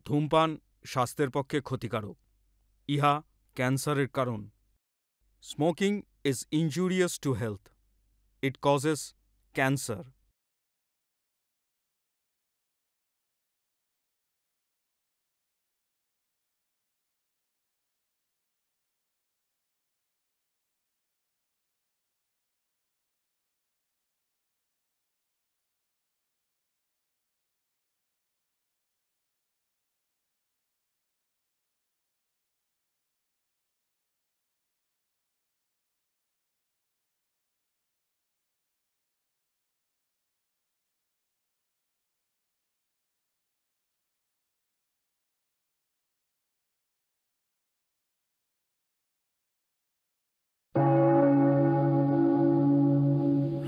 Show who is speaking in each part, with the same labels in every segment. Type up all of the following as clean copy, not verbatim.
Speaker 1: ধূমপান স্বাস্থ্যের পক্ষে ক্ষতিকারক। ইহা ক্যান্সারের কারণ। Smoking is injurious to health. It causes cancer.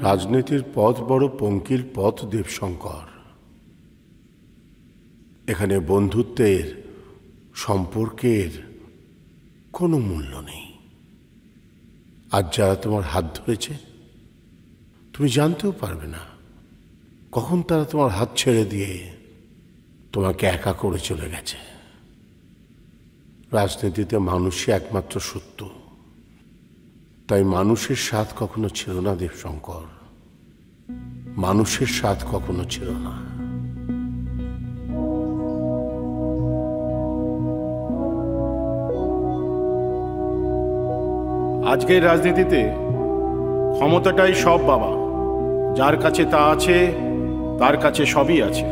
Speaker 2: রাজনীতির পথ বড় পঙ্কিল পথ দেবশঙ্কর। এখানে বন্ধুত্বের, সম্পর্কের কোনো মূল্য নেই। আজ যারা তোমার হাত ধরেছে, তুমি জানতেও পারবে না কখন তারা তোমার হাত ছেড়ে দিয়ে তোমাকে একা করে চলে গেছে। রাজনীতিতে মানুষই একমাত্র সত্য। তাই মানুষের স্বাদ কখনো ছিল না দেবশঙ্কর, মানুষের স্বাদ কখনো ছিল না।
Speaker 3: আজকের রাজনীতিতে ক্ষমতাটাই সব বাবা। যার কাছে তা আছে, তার কাছে সবই আছে।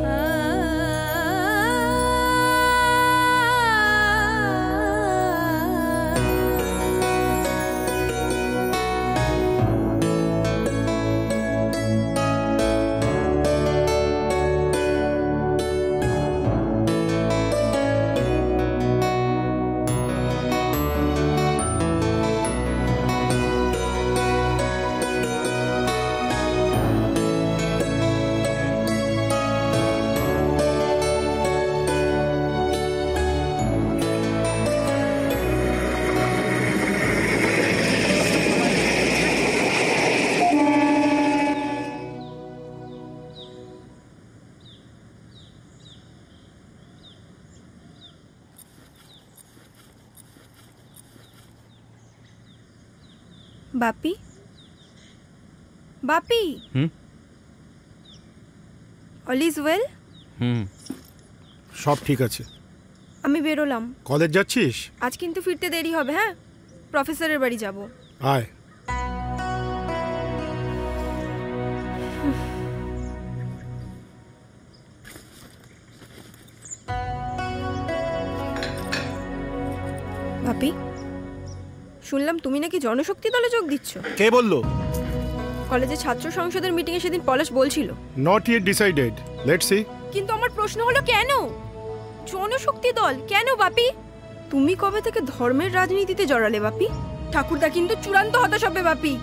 Speaker 4: বাপি, বাপি, অল ইজ ওয়েল?
Speaker 3: সব ঠিক আছে।
Speaker 4: আমি বেরোলাম।
Speaker 3: কলেজ যাচ্ছিস?
Speaker 4: আজ কিন্তু ফিরতে দেরি হবে। হ্যাঁ, প্রফেসরের বাড়ি যাব।
Speaker 3: আয়।
Speaker 4: বাপি, শুনলাম তুমি নাকি জনশক্তি দলে যোগ দিচ্ছ।
Speaker 3: কে বললো?
Speaker 4: কলেজে ছাত্র সংসদের মিটিং এ সেদিন পলাশ বলছিল।
Speaker 3: Not yet decided, let's see.
Speaker 4: কিন্তু আমার প্রশ্ন হলো কেন জনশক্তি দল? কেন বাপি? তুমি কবে থেকে ধর্মের রাজনীতিতে জড়ালে বাপি? ঠাকুরদা কিন্তু চূড়ান্ত হতাশ হবে বাপি।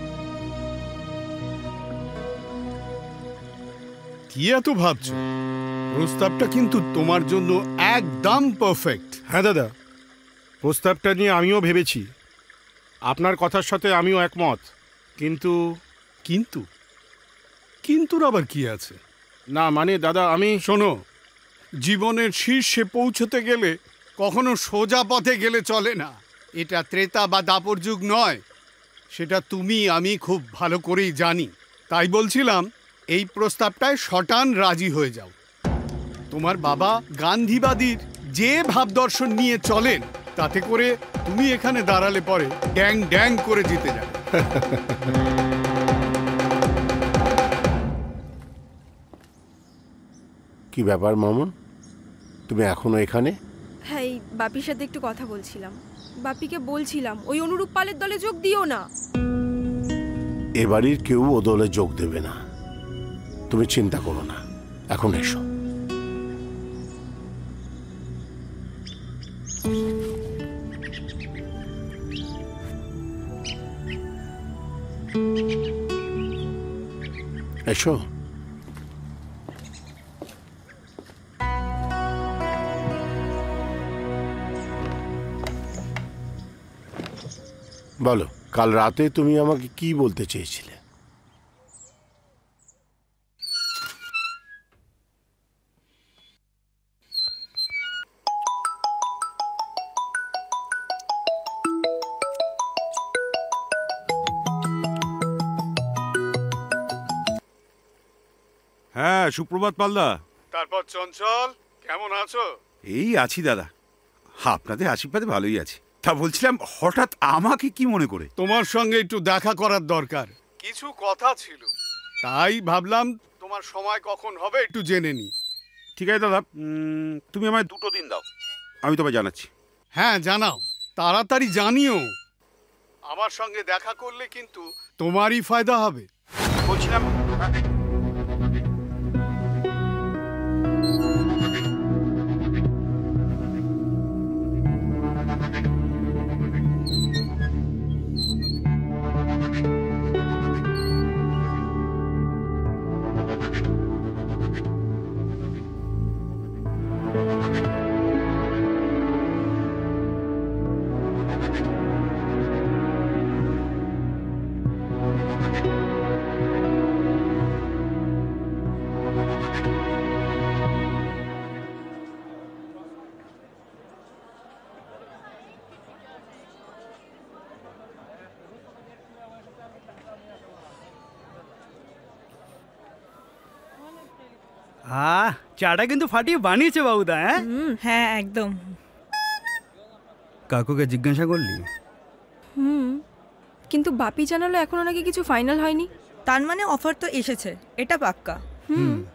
Speaker 5: কি এত ভাবছো? প্রস্তাবটা কিন্তু তোমার জন্য একদম পারফেক্ট।
Speaker 3: হ্যাঁ দাদা, প্রস্তাবটা নিয়ে আমিও ভেবেছি। আপনার কথার সাথে আমিও একমত। কিন্তু
Speaker 5: কিন্তু কিন্তুর আবার কি আছে?
Speaker 3: না মানে দাদা, আমি
Speaker 5: শোনো, জীবনের শীর্ষে পৌঁছতে গেলে কখনো সোজা পথে গেলে চলে না। এটা ত্রেতা বা দাপর যুগ নয়, সেটা তুমি আমি খুব ভালো করেই জানি। তাই বলছিলাম, এই প্রস্তাবটায় শটান রাজি হয়ে যাও। তোমার বাবা গান্ধীবাদীর যে ভাবদর্শন নিয়ে চলেন, তাতে করে তুমি এখানে দাঁড়ালে পরে ড্যাং ড্যাং করে জিতে যাবে।
Speaker 2: কি ব্যাপার মামুন, তুমি এখনো এখানে?
Speaker 4: হ্যাঁ, এই বাপির সাথে একটু কথা বলছিলাম। বাপিকে বলছিলাম ওই অনুরূপ পালের দলে যোগ দিও না।
Speaker 2: এ বাড়ির কেউ ও দলে যোগ দেবে না, তুমি চিন্তা করো না। এখন এসো। এসো। বলো, কাল রাতে তুমি আমাকে কি বলতে চেয়েছিলে?
Speaker 6: সুপ্রভাত পালদা।
Speaker 5: তারপর চঞ্চল, কেমন আছো?
Speaker 6: এই আছি দাদা, আপনাদের আশীর্বাদে ভালোই আছি। তা বলছিলাম, হঠাৎ আমাকে কি মনে করে?
Speaker 5: তোমার সঙ্গে একটু দেখা করার দরকার, কিছু কথা ছিল, তাই ভাবলাম তোমার সময় কখন হবে একটু জেনে নি।
Speaker 6: ঠিক আছে দাদা, তুমি আমায় 2 দিন দাও, আমি তোমায় জানাচ্ছি।
Speaker 5: হ্যাঁ জানাও, তাড়াতাড়ি জানিও। আমার সঙ্গে দেখা করলে কিন্তু তোমারই ফায়দা হবে।
Speaker 6: বলছিলাম
Speaker 7: চাটা কিন্তু ফাটিয়ে বানিয়েছে বাবুদা। হ্যাঁ
Speaker 8: হ্যাঁ একদম।
Speaker 7: কাকুকে জিজ্ঞাসা করলি?
Speaker 4: কিন্তু বাপি জানালো এখনো নাকি কিছু ফাইনাল হয়নি।
Speaker 8: তার মানে অফার তো এসেছে, এটা পাক্কা।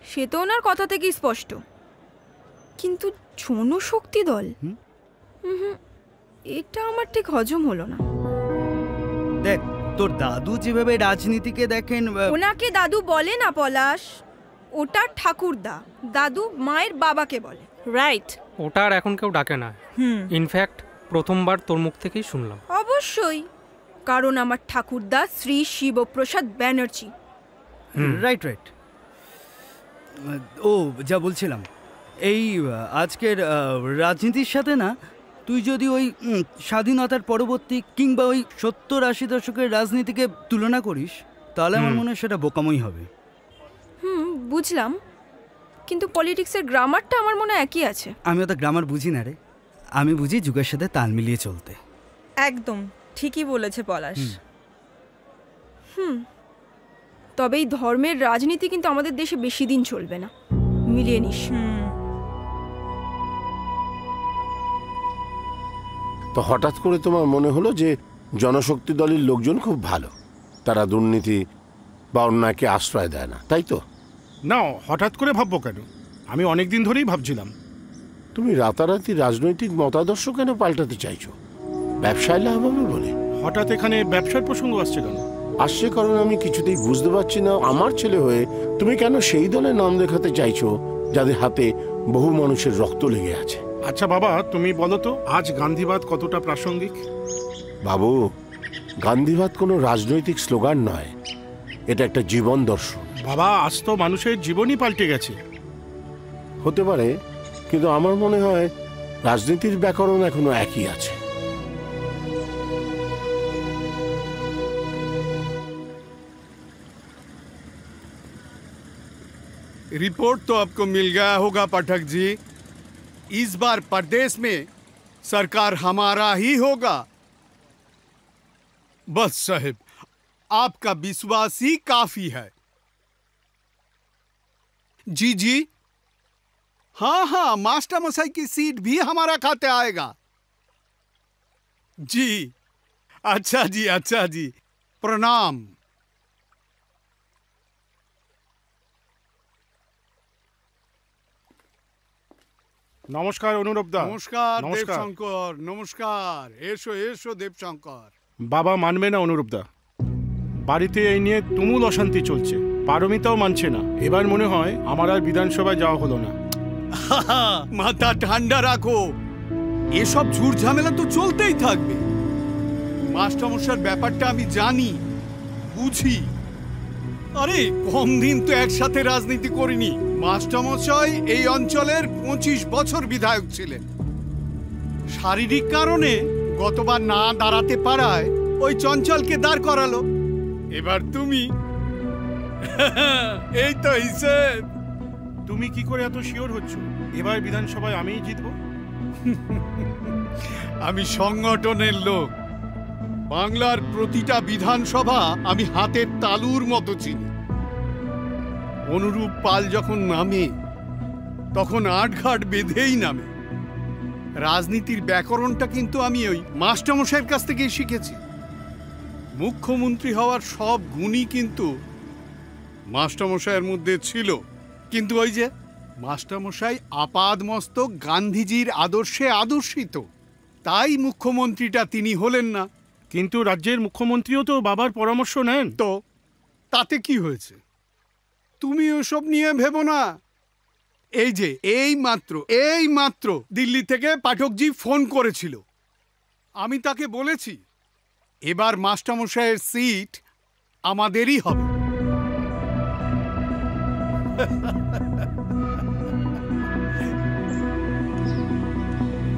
Speaker 4: সে তো ওনার কথা থেকেই স্পষ্ট। কিন্তু জনশক্তি দল, এটা আমার ঠিক হজম হলো না।
Speaker 7: দেখ, তোর দাদু যেভাবে রাজনীতিকে দেখেন।
Speaker 4: ওনাকে দাদু বলে না পলাশ, ওটা ঠাকুরদা। দাদু মায়ের বাবাকে বলে।
Speaker 8: রাইট।
Speaker 9: ওটা আর এখন কেউ ডাকে না। ইনফ্যাক্ট প্রথমবার তোর মুখ থেকেই শুনলাম।
Speaker 4: অবশ্যই, কারণ আমার ঠাকুরদা শ্রী শিবপ্রসাদ ব্যানার্জি।
Speaker 7: Right right. ও যা বলছিলাম, এই আজকের রাজনীতির সাথে না, তুই যদি ওই স্বাধীনতার পরবর্তী কিংবা ওই 70-80 দশকের রাজনীতিকে তুলনা করিস, তাহলে আমার মনে হয় সেটা বোকামই হবে।
Speaker 4: বুঝলাম, কিন্তু পলিটিক্সের গ্রামারটা আমার মনে একই আছে।
Speaker 7: আমি অত গ্রামার বুঝি না রে, আমি বুঝি যুগের সাথে তাল মিলিয়ে চলতে।
Speaker 8: একদম ঠিকই বলেছে পলাশ।
Speaker 4: তবে এই ধর্মের রাজনীতি কিন্তু আমাদের দেশে বেশি দিন চলবে না, মিলিয়ে নিস।
Speaker 2: তো হঠাৎ করে তোমার মনে হলো যে জনশক্তি দলের লোকজন খুব ভালো, তারা দুর্নীতি বা অন্যায়কে আশ্রয় দেয় না, তাই তো?
Speaker 3: না, হঠাৎ করে ভাববো কেন, আমি অনেক দিন ধরেই ভাবছিলাম।
Speaker 2: তুমি রাতারাতি রাজনৈতিক মতাদর্শ কেন পাল্টাতে চাইছো? ব্যবসায় লাভ হবে বলে?
Speaker 3: হঠাৎ এখানে ব্যবসার প্রসঙ্গ আসছে কেন?
Speaker 2: আসছে কারণ আমি কিছুতেই বুঝতে পারছি না, আমার ছেলে হয়ে তুমি কেন সেই দলের নাম দেখাতে চাইছো যাদের হাতে বহু মানুষের রক্ত লেগে আছে।
Speaker 3: আচ্ছা বাবা, তুমি বলো তো আজ গান্ধীবাদ কতটা প্রাসঙ্গিক?
Speaker 2: বাবু, গান্ধীবাদ কোনো রাজনৈতিক স্লোগান নয়, এটা একটা জীবন দর্শন।
Speaker 3: বাবা, আজ তো মানুষের জীবনই পাল্টে গেছে।
Speaker 2: হতে পারে, কিন্তু আমার মনে হয় রাজনীতির ব্যাকরণ এখনো একই আছে।
Speaker 5: रिपोर्ट तो आपको मिल गया होगा पाठक जी, इस बार प्रदेश में सरकार हमारा ही होगा। बस साहब, आपका विश्वास ही काफी है। जी जी, हाँ हाँ, मास्टर मसाई की सीट भी हमारा खाते आएगा। जी अच्छा जी, प्रणाम।
Speaker 3: নমস্কার অনুরূপ দা।
Speaker 5: নমস্কার দেবশঙ্কর, নমস্কার। এসো এসো দেবশঙ্কর।
Speaker 3: বাবা মানবে না অনুরূপ দা, বাড়িতে এই নিয়ে তুমুল অশান্তি চলছে, পারমিতাও মানছে না। এবার মনে হয় আমার আর বিধানসভায় যাওয়া হলো না।
Speaker 5: মাথা ঠান্ডা রাখো, এসব ঝুট ঝামেলা তো চলতেই থাকবে। মাস্টারমশাইয়ের ব্যাপারটা আমি জানি, বুঝি। আরে কম দিন তো একসাথে রাজনীতি করিনি। মাস্টারমশাই এই অঞ্চলের 25 বছর বিধায়ক ছিলেন। শারীরিক কারণে গতবার না দাঁড়াতে পারায় ওই চঞ্চলকে দাঁড় করালো। এবার তুমি। এই তো হিসেব।
Speaker 3: তুমি কি করে এত শিওর হচ্ছ এবার বিধানসভায় আমিই জিতবো?
Speaker 5: আমি সংগঠনের লোক, বাংলার প্রতিটা বিধানসভা আমি হাতের তালুর মতো চিনি। অনুরূপ পাল যখন নামে তখন আটঘাট বেঁধেই নামে। রাজনীতির ব্যাকরণটা কিন্তু আমি ওই মাস্টারমশাইয়ের কাছ থেকেই শিখেছি। মুখ্যমন্ত্রী হওয়ার সব গুণই কিন্তু মাস্টারমশাইয়ের মধ্যে ছিল, কিন্তু ওই যে মাস্টারমশাই আপাদমস্তক গান্ধীজির আদর্শে আদর্শিত, তাই মুখ্যমন্ত্রীটা তিনি হলেন না।
Speaker 3: কিন্তু রাজ্যের মুখ্যমন্ত্রীও তো বাবার পরামর্শ নেন।
Speaker 5: তো তাতে কি হয়েছে? তুমি ওসব নিয়ে ভেবো না। এই যে এই মাত্র দিল্লি থেকে পাঠকজি ফোন করেছিল, আমি তাকে বলেছি এবার মাস্টারমশাইয়ের সিট আমাদেরই হবে।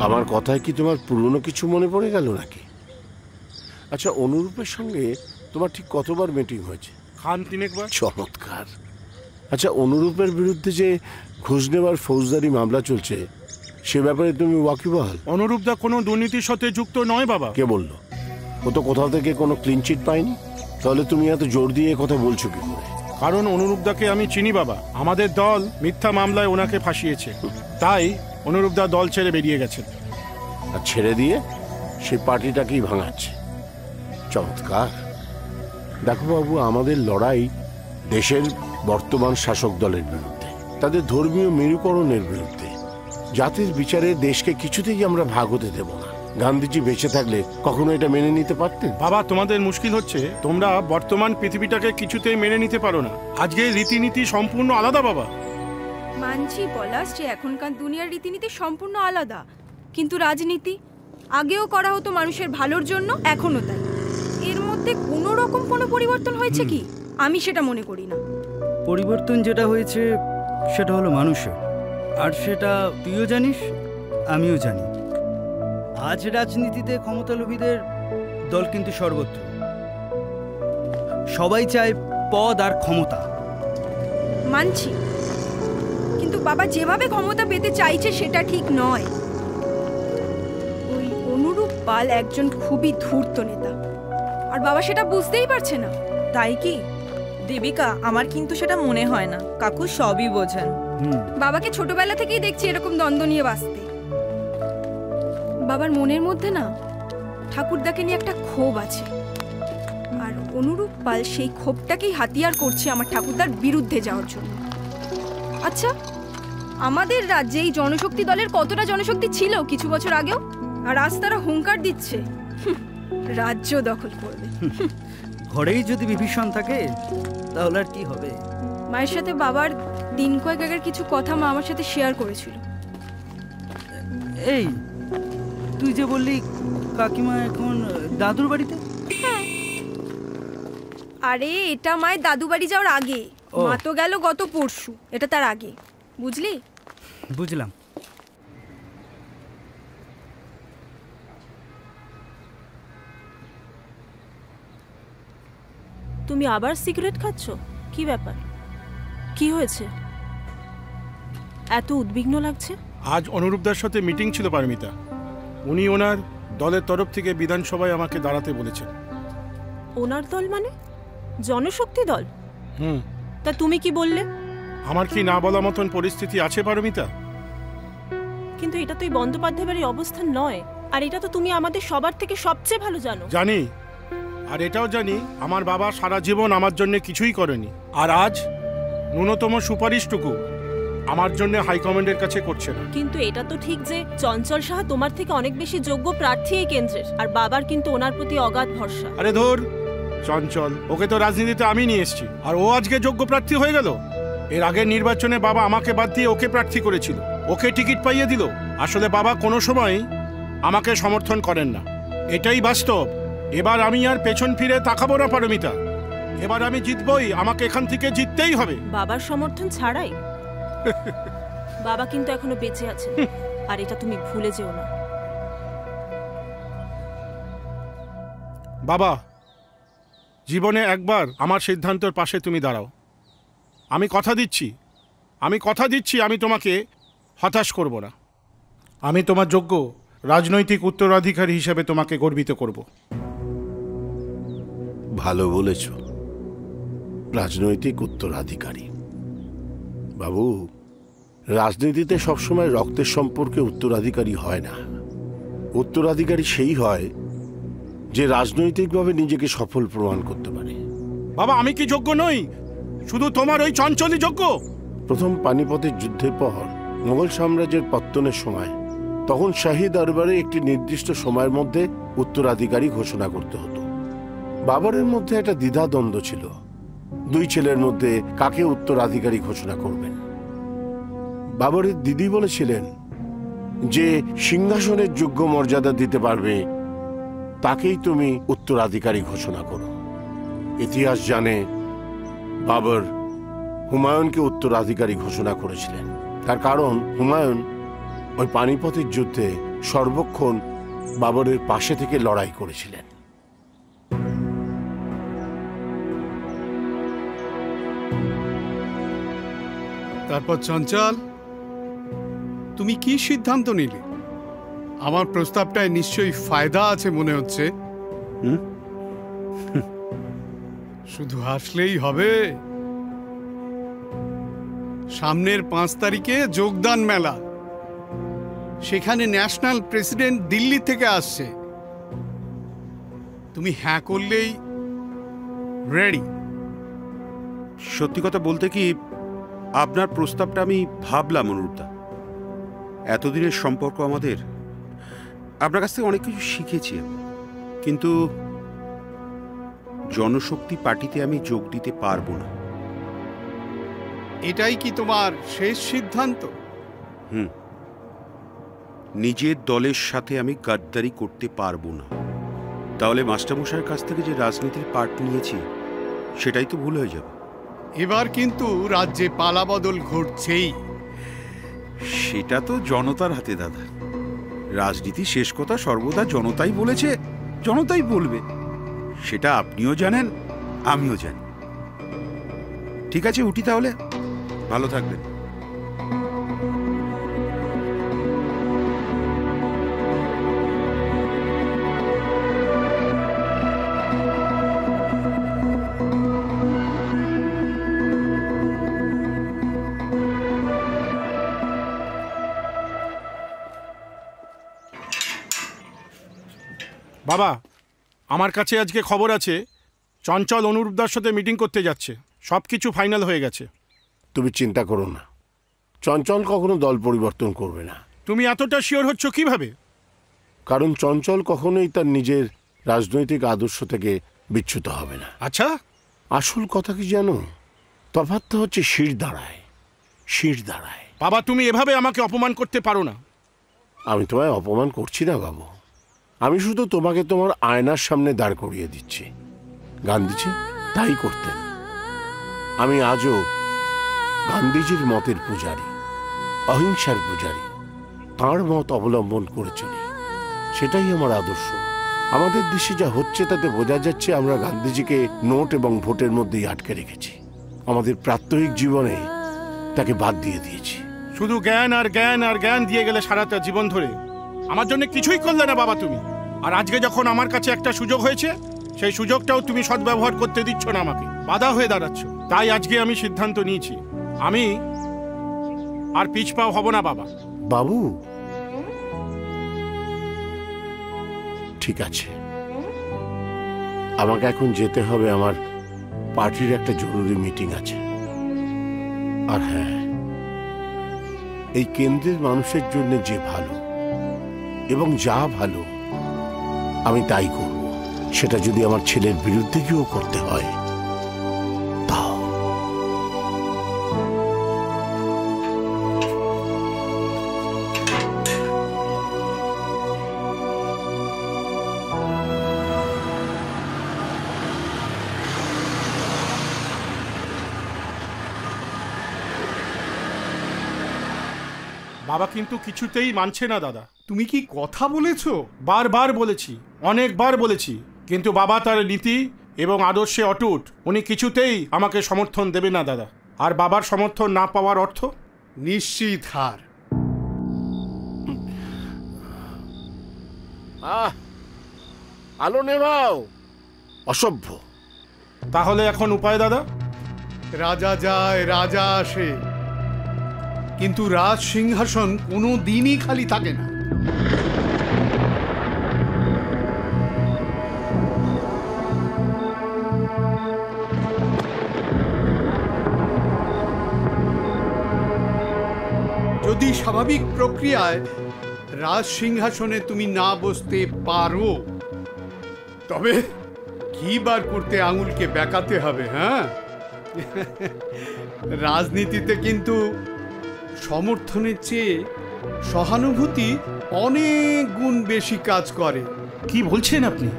Speaker 2: আমার কথায় কি তোমার পুরনো কিছু মনে পড়ে গেল নাকি? আচ্ছা, অনুরূপের সঙ্গে তোমার ঠিক কতবার মিটিং হয়েছে?
Speaker 3: খান তিনেকবার।
Speaker 2: চমৎকার। আচ্ছা, অনুরূপের বিরুদ্ধে যে ঘুষ নেওয়ার ফৌজদারি মামলা চলছে সে ব্যাপারে তুমি ওয়াকিবহাল?
Speaker 3: অনুরূপদা কোনো দুর্নীতির সাথে যুক্ত নয় বাবা।
Speaker 2: কে বলল? ও তো কোথাও থেকে কোনো ক্লিন চিট পায়নি। তাহলে তুমি এত জোর দিয়ে কথা বলছো কি করে?
Speaker 3: কারণ অনুরূপদাকে আমি চিনি বাবা। আমাদের দল মিথ্যা মামলায় ওনাকে ফাঁসিয়েছে, তাই অনুরূপদা দল ছেড়ে বেরিয়ে গেছেন।
Speaker 2: আর ছেড়ে দিয়ে সেই পার্টিটাকেই ভাঙাচ্ছে। চমৎকার। দেখো বাবু, আমাদের লড়াই দেশের বর্তমান শাসক দলের বিরুদ্ধে, তাদের ধর্মীয় মেরুকরণের বিরুদ্ধে। জাতির বিচারে দেশকে কিছুতেই আমরা ভাগ হতে দেব না। গান্ধীজি বেঁচে থাকলে কখনো এটা মেনে নিতে পারতেন?
Speaker 3: বাবা, তোমাদের মুশকিল হচ্ছে তোমরা বর্তমান পৃথিবীটাকে কিছুতেই মেনে নিতে পারো না। আজকে রীতিনীতি সম্পূর্ণ আলাদা বাবা।
Speaker 4: মানছি পলাশ যে এখনকার দুনিয়ার রীতিনীতি সম্পূর্ণ আলাদা, কিন্তু রাজনীতি আগেও করা হতো মানুষের ভালোর জন্য, এখনো তাই। এর মধ্যে কোনো রকম কোনো পরিবর্তন হয়েছে কি? আমি সেটা মনে করি না।
Speaker 7: পরিবর্তন যেটা হয়েছে সেটা হলো মানুষের, আর সেটা তুইও জানিস, আমিও জানি। আজ রাজনীতিতে ক্ষমতালোভীদের দল কিন্তু সর্বত্র। সবাই চায় পদ আর ক্ষমতা।
Speaker 4: মানছি, কিন্তু বাবা যেভাবে ক্ষমতা পেতে চাইছে সেটা ঠিক নয়। ওই অনুরূপ পাল একজন খুবই ধূর্ত নেতা, আর বাবা সেটা বুঝতেই পারছে না।
Speaker 8: তাই কি দেবিকা? আমার কিন্তু সেটা মনে হয় না। কাকু সবই বোঝেন।
Speaker 4: বাবাকে ছোটবেলা থেকেই দেখছি এরকম দ্বন্দ্ব নিয়ে বাঁচতে। বাবার মনের মধ্যে না ঠাকুরদাকে নিয়ে একটা ক্ষোভ আছে, আর অনুরূপ পাল সেই ক্ষোভটাকেই হাতিয়ার করছে আমার ঠাকুরদার বিরুদ্ধে যাওয়ার জন্য। আচ্ছা, আমাদের রাজ্যে এই জনশক্তি দলের কতটা জনশক্তি ছিল কিছু বছর আগেও, আর আজ তারা হুঙ্কার দিচ্ছে রাজ্য দখল করবে।
Speaker 7: ঘরেই যদি বিভীষণ থাকে তাহলে আর কি হবে?
Speaker 4: মায়ের সাথে বাবার দিন কয়েক আগের কিছু কথা মা আমার সাথে শেয়ার করেছিল।
Speaker 7: এই তুই যে বললি কাকিমা এখন দাদুর বাড়িতে?
Speaker 4: আরে এটা মায়ের দাদু বাড়ি যাওয়ার আগে। মা তো গেল গত পরশু, এটা তার আগে, বুঝলি?
Speaker 7: বুঝলাম।
Speaker 10: তুমি আবার সিগারেট খাচ্ছ? কি ব্যাপার? কি হয়েছে? এত উদ্বিগ্ন লাগছে?
Speaker 3: আজ অনুরূপদার সাথে মিটিং ছিল পারমিতা। উনি ওনার দলের তরফ থেকে বিধানসভায় আমাকে দাঁড়াতে বলেছেন।
Speaker 10: ওনার দল মানে জনশক্তি দল?
Speaker 3: হুম।
Speaker 10: তা তুমি কি বললে?
Speaker 3: আমার কি না বলা মতন পরিস্থিতি আছে পারমিতা?
Speaker 10: কিন্তু এটা তো এই বন্দ্যোপাধ্যায় বাড়ির অবস্থান নয়, আর এটা তো তুমি আমাদের সবার থেকে সবচেয়ে ভালো জানো।
Speaker 3: জানি, আর এটাও জানি আমার বাবা সারা জীবন আমার জন্য কিছুই করেনি, আর আজ ন্যূনতম সুপারিশটুকু আমার জন্য হাইকমান্ডের কাছে করছে না।
Speaker 10: কিন্তু এটা তো ঠিক যে চঞ্চল সাহা তোমার থেকে অনেক বেশি যোগ্য প্রার্থী এই কেন্দ্রের, আর বাবার কিন্তু ওনার প্রতি অগাধ ভরসা।
Speaker 3: আরে ধর চঞ্চল, ওকে তো রাজনীতিতে আমি নিয়ে এসেছি, আর ও আজকে যোগ্য প্রার্থী হয়ে গেল। এর আগের নির্বাচনে বাবা আমাকে বাদ দিয়ে ওকে প্রার্থী করেছিল, ওকে টিকিট পাইয়ে দিল। আসলে বাবা কোনো সময় আমাকে সমর্থন করেন না, এটাই বাস্তব। এবার আমি আর পেছন ফিরে তাকাবো না পারমিতা, এবার আমি জিতবই, আমাকে এখান থেকে জিততেই হবে।
Speaker 10: বাবার সমর্থন ছাড়াই? বাবা কিন্তু এখনো বেঁচে আছে, আর এটা তুমি ভুলে যেও না।
Speaker 3: বাবা, জীবনে একবার আমার সিদ্ধান্তের পাশে তুমি দাঁড়াও। আমি কথা দিচ্ছি আমি তোমাকে হতাশ করব না। আমি তোমার যোগ্য রাজনৈতিক উত্তরাধিকারী হিসেবে তোমাকে গর্বিত করব।
Speaker 2: ভালো বলেছ, রাজনৈতিক উত্তরাধিকারী। বাবু, রাজনীতিতে সবসময় রক্তের সম্পর্কে উত্তরাধিকারী হয় না। উত্তরাধিকারী সেই হয় যে রাজনৈতিকভাবে নিজেকে সফল প্রমাণ করতে পারে।
Speaker 3: বাবা, আমি কি যোগ্য নই? শুধু তোমার ওই চঞ্চলই যোগ্য।
Speaker 2: প্রথম পানিপথের যুদ্ধের পর মোগল সাম্রাজ্যের পত্তনের সময় তখন শাহী দরবারে একটি নির্দিষ্ট সময়ের মধ্যে উত্তরাধিকারী ঘোষণা করতে হতো। বাবরের মধ্যে একটা দ্বিধাদ্বন্দ্ব ছিল, দুই ছেলের মধ্যে কাকে উত্তরাধিকারী ঘোষণা করবেন। বাবরের দিদি বলেছিলেন যে সিংহাসনের যোগ্য মর্যাদা দিতে পারবে তাকেই তুমি উত্তরাধিকারী ঘোষণা করো। ইতিহাস জানে বাবর হুমায়ুনকে উত্তরাধিকারী ঘোষণা করেছিলেন। তার কারণ হুমায়ুন ওই পানিপথের যুদ্ধে সর্বক্ষণ বাবরের পাশে থেকে লড়াই করেছিলেন।
Speaker 5: তারপর চঞ্চল, তুমি কি সিদ্ধান্ত নিলে? আমার প্রস্তাবটায় নিশ্চয়ই ফায়দা আছে মনে হচ্ছে। শুধু হাসলেই হবে। সামনের 5 তারিখে যোগদান মেলা, সেখানে ন্যাশনাল প্রেসিডেন্ট দিল্লি থেকে আসছে। তুমি হ্যাঁ করলেই রেডি।
Speaker 6: সত্যি কথা বলতে কি, আপনার প্রস্তাবটা আমি ভাবলাম অনুরূপদা। এতদিনের সম্পর্ক আমাদের, আপনার কাছ থেকে অনেক কিছু শিখেছি, কিন্তু জনশক্তি পার্টিতে আমি যোগ দিতে পারবো না।
Speaker 5: এটাই কি তোমার শেষ সিদ্ধান্ত?
Speaker 6: নিজের দলের সাথে আমি গাদ্দারি করতে পারবো না। তাহলে মাস্টারমশাইয়ের কাছ থেকে যে রাজনীতির পার্ট নিয়েছি সেটাই তো ভুল হয়ে যাবে।
Speaker 5: এবার কিন্তু রাজ্যে পালাবদল ঘটছেই।
Speaker 6: সেটা তো জনতার হাতে দাদা। রাজনীতি শেষ কথা সর্বদা জনতাই বলেছে, জনতাই বলবে। সেটা আপনিও জানেন, আমিও জানি। ঠিক আছে, উঠি তাহলে। ভালো থাকবেন।
Speaker 3: বাবা, আমার কাছে আজকে খবর আছে চঞ্চল অনুরূপদার সাথে মিটিং করতে যাচ্ছে। সব কিছু ফাইনাল হয়ে গেছে।
Speaker 2: তুমি চিন্তা করো না, চঞ্চল কখনো দল পরিবর্তন করবে না।
Speaker 3: তুমি এতটা শিওর হচ্ছ কিভাবে?
Speaker 2: কারণ চঞ্চল কখনোই তার নিজের রাজনৈতিক আদর্শ থেকে বিচ্যুত হবে না।
Speaker 3: আচ্ছা,
Speaker 2: আসল কথা কি জানো? তফাৎটা হচ্ছে শির দাঁড়ায়, শির দাঁড়ায়।
Speaker 3: বাবা, তুমি এভাবে আমাকে অপমান করতে পারো না।
Speaker 2: আমি তোমায় অপমান করছি না বাবু, আমি শুধু তোমাকে তোমার আয়নার সামনে দাঁড় করিয়ে দিচ্ছি। গান্ধীজি তাই করতেন। আমি আজও গান্ধীজির মতের পূজারী, অহিংসার পূজারী। তাঁর মত অবলম্বন করে চলি, সেটাই আমার আদর্শ। আমাদের দেশে যা হচ্ছে তাতে বোঝা যাচ্ছে আমরা গান্ধীজিকে নোট এবং ভোটের মধ্যেই আটকে রেখেছি। আমাদের প্রাত্যহিক জীবনে তাকে বাদ দিয়ে দিয়েছি।
Speaker 3: শুধু জ্ঞান আর জ্ঞান আর জ্ঞান দিয়ে গেলে সারাটা জীবন ধরে। আমার জন্য কিছুই করলে না বাবা তুমি। আর আজকে যখন আমার কাছে একটা সুযোগ হয়েছে, সেই সুযোগটাও তুমি সদ্ব্যবহার করতে দিচ্ছ না, আমাকে বাধা হয়ে দাঁড়াচ্ছ। তাই আজকে আমি সিদ্ধান্ত নিয়েছি, আমি আর পিছপাও হব না বাবা।
Speaker 2: বাবু, ঠিক আছে, আমাকে এখন যেতে হবে। আমার পার্টির একটা জরুরি মিটিং আছে। আর হ্যাঁ, এই কেন্দ্রের মানুষের জন্য যে ভালো এবং যা ভালো আমি তাই করব। সেটা যদি আমার ছেলের বিরুদ্ধে গিয়েও করতে হয় তাও।
Speaker 3: বাবা কিন্তু কিছুতেই মানছে না দাদা।
Speaker 5: তুমি কি কথা বলেছো?
Speaker 3: বারবার বলেছি, অনেকবার বলেছি, কিন্তু বাবা তার নীতি এবং আদর্শে অটুট। উনি কিছুতেই আমাকে সমর্থন দেবে না দাদা। আর বাবার সমর্থন না পাওয়ার অর্থ
Speaker 5: নিশ্চিত হার।
Speaker 2: আলো নেভাও। অসভ্য।
Speaker 3: তাহলে এখন উপায় দাদা?
Speaker 5: রাজা যায় রাজা আসে, কিন্তু রাজ সিংহাসন কোনো দিনই খালি থাকে না। যদি স্বাভাবিক প্রক্রিয়ায় রাজ সিংহাসনে তুমি না বসতে পারো, তবে কি বার করতে আঙুলকে বেঁকাতে হবে। হ্যাঁ, রাজনীতিতে কিন্তু সমর্থনের চেয়ে সহানুভূতি অনেক গুণ বেশি কাজ করে।
Speaker 3: কি বলছেন আপনি?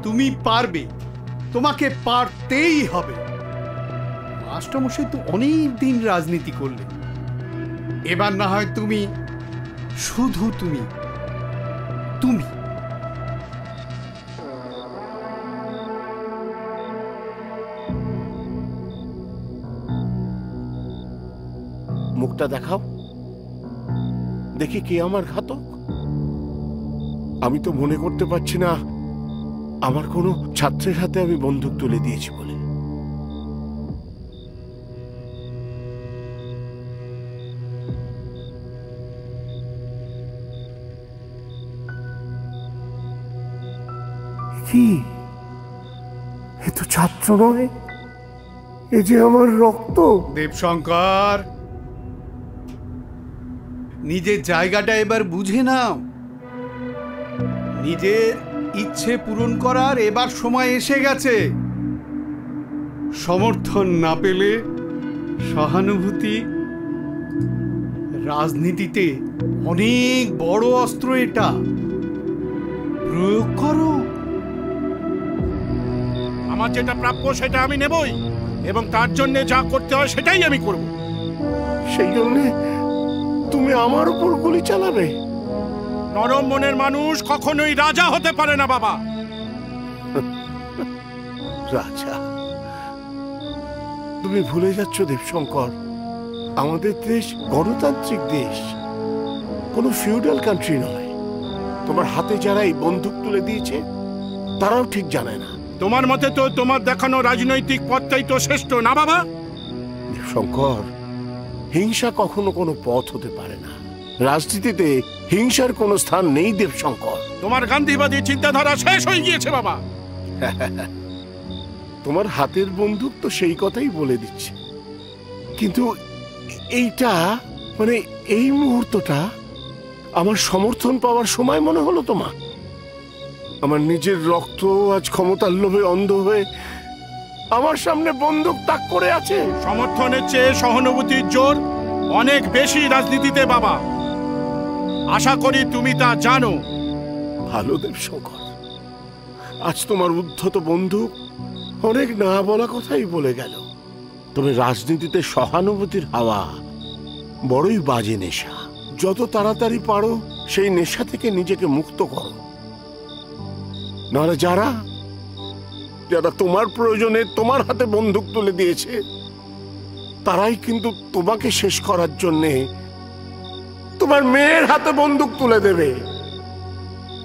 Speaker 5: তুমি পারবে, তোমাকে পারতেই হবে। মাস্টারমশাই তো অনেক দিন রাজনীতি করলে, এবার না হয় তুমি, শুধু তুমি। তুমি
Speaker 2: মুখটা দেখাও দেখি, কে আমার ঘাতক। আমি তো মনে করতে পারছি না আমার কোনো ছাত্রের হাতে আমি বন্দুক তুলে দিয়েছি বলে। কি, এ তো ছাত্র নয়, এ যে আমার রক্ত।
Speaker 5: দেবশঙ্কর, নিজের জায়গাটা এবার বুঝে নাও। নিজের ইচ্ছে পূরণ করার এবার সময় এসে গেছে। সমর্থন না পেলে সহানুভূতি রাজনীতিতে অনেক বড় অস্ত্র, এটা প্রয়োগ করো।
Speaker 3: আমার যেটা প্রাপ্য সেটা আমি নেবই, এবং তার জন্য যা করতে হয় সেটাই আমি করব।
Speaker 2: সেই জন্য তুমি আমার উপর গুলি চালাবে?
Speaker 3: নরম মনের মানুষ কখনোই রাজা হতে পারে না বাবা।
Speaker 2: রাজা? তুমি ভুলে যাচ্ছ দেবশঙ্কর, আমাদের দেশ গণতান্ত্রিক দেশ, কোনো ফিউডাল কান্ট্রি নয়। তোমার হাতে যারা এই বন্দুক তুলে দিয়েছে তারাও ঠিক জানে না।
Speaker 3: তোমার মতে তো তোমার দেখানো রাজনৈতিক পথটাই তো শ্রেষ্ঠ না বাবা?
Speaker 2: দেবশঙ্কর, হিংসা কখনো কোনো পথ হতে পারে না। রাজনীতিতে হিংসার কোনো স্থান নেই দেবশঙ্কর।
Speaker 3: তোমার গান্ধীবাদী চিন্তাধারা শেষ হয়ে গিয়েছে বাবা।
Speaker 2: তোমার হাতের বন্দুক তো সেই কথাই বলে দিচ্ছে, কিন্তু এইটা মানে এই মুহূর্তটা আমার সমর্থন পাওয়ার সময় মনে হলো তোমার? আমার নিজের রক্ত আজ ক্ষমতার লোভে অন্ধ হয়ে আমার সামনে বন্দুক তাক করে আছে।
Speaker 3: সমর্থনের চেয়ে সহানুভূতির জোর অনেক বেশি রাজনীতিতে বাবা। আশা করি তুমি তা জানো।
Speaker 2: ভালো দেবশঙ্কর, আজ তোমার উদ্ধত বন্দুক অনেক না বলা কথাই বলে গেল। তবে রাজনীতিতে সহানুভূতির হাওয়া বড়ই বাজে নেশা। যত তাড়াতাড়ি পারো সেই নেশা থেকে নিজেকে মুক্ত করো, নাহলে যারা যারা তোমার প্রয়োজনে তোমার হাতে বন্দুক তুলে দিয়েছে তারাই কিন্তু তোমাকে শেষ করার জন্যে তোমার মেয়ের হাতে বন্দুক তুলে দেবে,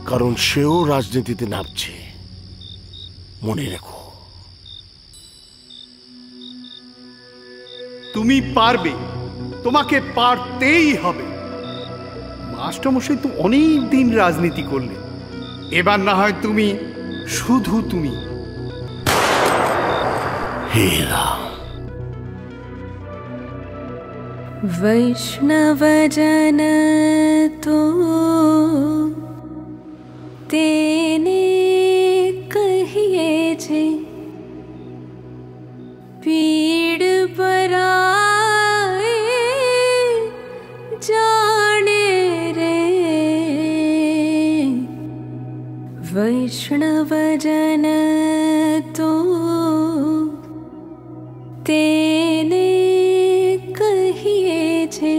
Speaker 2: কারণ সেও রাজনীতিতে নামছে। মনে রেখো।
Speaker 5: তুমি পারবে, তোমাকে পারতেই হবে। মাস্টারমশাই তো অনেক দিন রাজনীতি করলে, এবার না হয় তুমি, শুধু তুমি।
Speaker 2: হে রাম।
Speaker 11: वैष्णवजन तो तेने कहिए जे पीड़ पराए जाने रे। वैष्णवजन तो तेने कहिए जे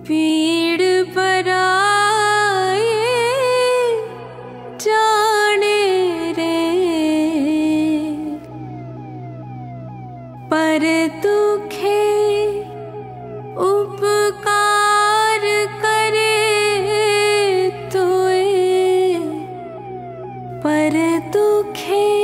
Speaker 11: पीड़ पराए जाने रे। पर दुखे उपकार करे तो हर दुखे